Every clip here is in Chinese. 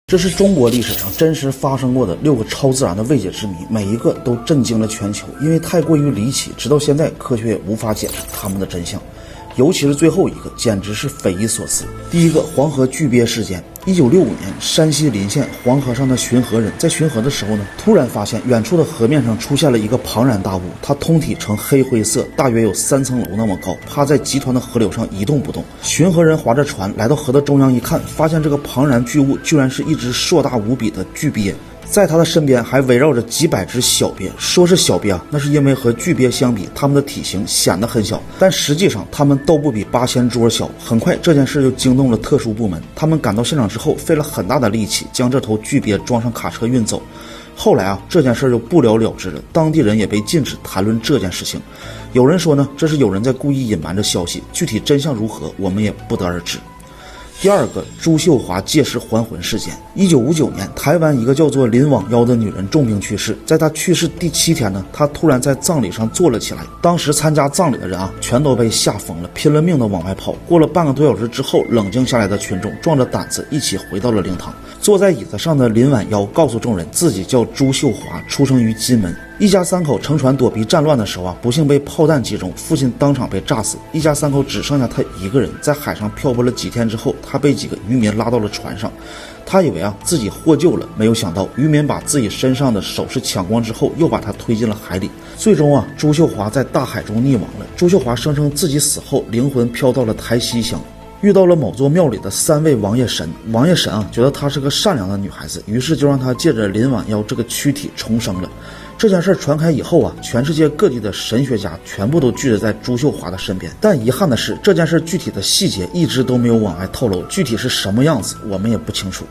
这是中国历史上真实发生过的6个超自然的未解之谜，每一个都震惊了全球，因为太过于离奇，直到现在科学也无法解释它们的真相。尤其是最后一个，简直是匪夷所思。第一个，黄河巨鳖事件。1965年，山西临县黄河上的巡河人在巡河的时候呢，突然发现远处的河面上出现了一个庞然大物，它通体呈黑灰色，大约有3层楼那么高，趴在集团的河流上一动不动。巡河人划着船来到河的中央一看，发现这个庞然巨物居然是一只硕大无比的巨鳖。在他的身边还围绕着几百只小鳖，说是小鳖啊，那是因为和巨鳖相比，它们的体型显得很小，但实际上它们都不比8000桌小。很快这件事就惊动了特殊部门，他们赶到现场之后，费了很大的力气将这头巨鳖装上卡车运走。后来啊，这件事就不了了之了，当地人也被禁止谈论这件事情。有人说呢，这是有人在故意隐瞒着消息，具体真相如何，我们也不得而知。第二个，朱秀华借尸还魂事件。1959年，台湾一个叫做林网妖的女人重病去世，在她去世第7天呢，她突然在葬礼上坐了起来。当时参加葬礼的人啊，全都被吓疯了，拼了命的往外跑。过了半个多小时之后，冷静下来的群众壮着胆子一起回到了灵堂。坐在椅子上的林晚妖告诉众人，自己叫朱秀华，出生于金门。一家3口乘船躲避战乱的时候啊，不幸被炮弹击中，父亲当场被炸死。一家3口只剩下他一个人，在海上漂泊了几天之后，他被几个渔民拉到了船上。他以为啊自己获救了，没有想到渔民把自己身上的首饰抢光之后，又把他推进了海里。最终啊，朱秀华在大海中溺亡了。朱秀华声称自己死后灵魂飘到了台西乡，遇到了某座庙里的3位王爷神。王爷神啊觉得她是个善良的女孩子，于是就让她借着林晚妖这个躯体重生了。这件事传开以后啊，全世界各地的神学家全部都聚集在朱秀华的身边。但遗憾的是，这件事具体的细节一直都没有往外透露，具体是什么样子我们也不清楚。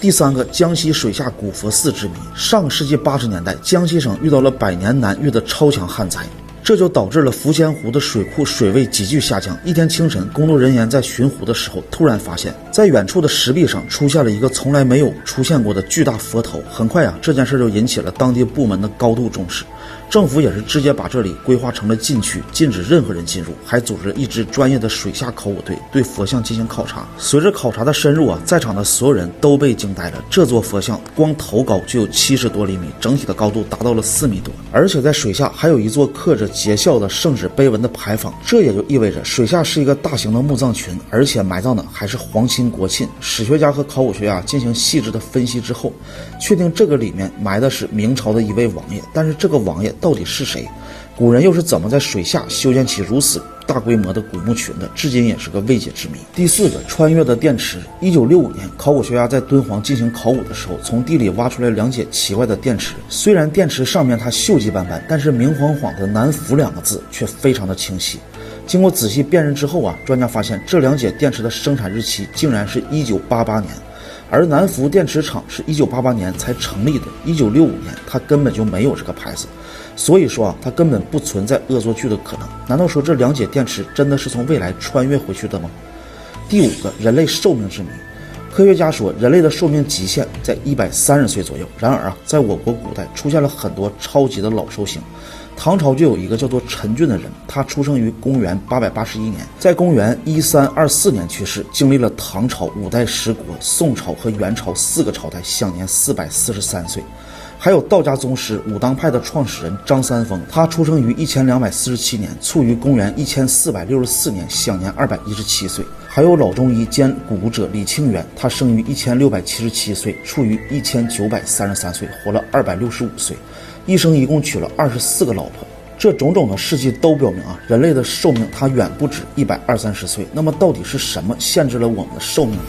第三个，江西水下古佛寺之谜。上个世纪80年代，江西省遇到了100年难遇的超强旱灾，这就导致了福仙湖的水库水位急剧下降。一天清晨，工作人员在巡湖的时候，突然发现在远处的石壁上出现了一个从来没有出现过的巨大佛头。很快啊，这件事就引起了当地部门的高度重视。政府也是直接把这里规划成了禁区，禁止任何人进入，还组织了一支专业的水下考古队对佛像进行考察。随着考察的深入啊，在场的所有人都被惊呆了。这座佛像光头高就有70多厘米，整体的高度达到了4米多，而且在水下还有一座刻着节孝的圣旨碑文的牌坊。这也就意味着水下是一个大型的墓葬群，而且埋葬的还是皇亲国戚。史学家和考古学家进行细致的分析之后，确定这个里面埋的是明朝的一位王爷，但是这个王爷到底是谁？古人又是怎么在水下修建起如此大规模的古墓群的？至今也是个未解之谜。第四个，穿越的电池。1965年，考古学家在敦煌进行考古的时候，从地里挖出来2节奇怪的电池。虽然电池上面它锈迹斑斑，但是明晃晃的南孚2个字却非常的清晰。经过仔细辨认之后啊，专家发现这2节电池的生产日期竟然是1988年。而南孚电池厂是1988年才成立的，1965年它根本就没有这个牌子，所以说啊，它根本不存在恶作剧的可能。难道说这2节电池真的是从未来穿越回去的吗？第5个，人类寿命之谜。科学家说，人类的寿命极限在130岁左右。然而啊，在我国古代出现了很多超级的老寿星。唐朝就有一个叫做陈俊的人，他出生于公元881年，在公元1324年去世，经历了唐朝、5代十国、宋朝和元朝4个朝代，享年443岁。还有道家宗师武当派的创始人张三丰，他出生于1247年，卒于公元1464年，享年217岁。还有老中医兼古者李清源，他生于1677岁，卒于1933岁，活了265岁，一生一共娶了24个老婆。这种种的事迹都表明啊，人类的寿命它远不止120-130岁。那么到底是什么限制了我们的寿命呢？